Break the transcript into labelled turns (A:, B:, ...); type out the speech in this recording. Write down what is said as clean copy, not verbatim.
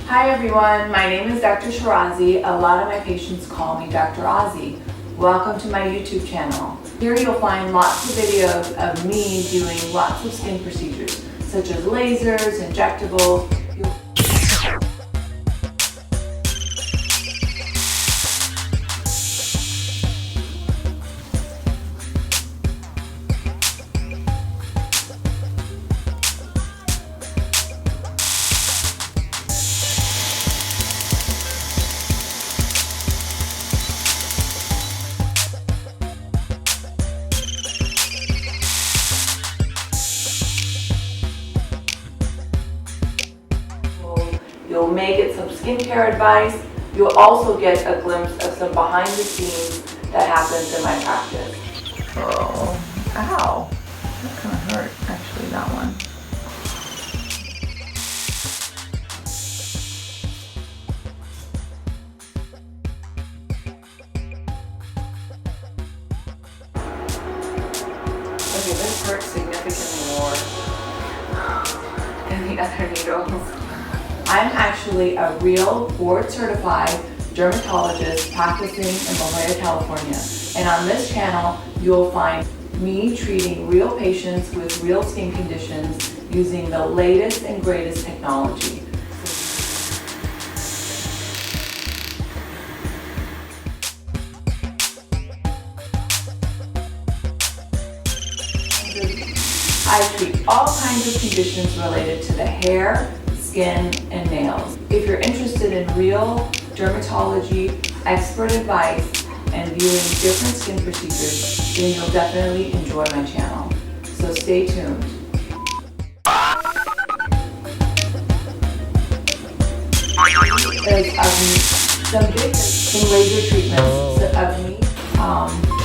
A: Hi everyone, my name is Dr. Shirazi. A lot of my patients call me Dr.Azi. Welcome to my YouTube channel. Here you'll find lots of videos of me doing lots of skin procedures, such as lasers, injectables. You'll may get some skincare advice. You'll also get a glimpse of some behind the scenes that happens in my practice. Oh, ow. That kind of hurt, actually, that one. Okay, this hurts significantly more than the other needles. I'm actually a real board-certified dermatologist practicing in La Jolla, California. And on this channel, you'll find me treating real patients with real skin conditions using the latest and greatest technology. I treat all kinds of conditions related to the hair, skin, and nails. If you're interested in real dermatology, expert advice, and viewing different skin procedures, then you'll definitely enjoy my channel. So stay tuned. There's some laser treatments of me.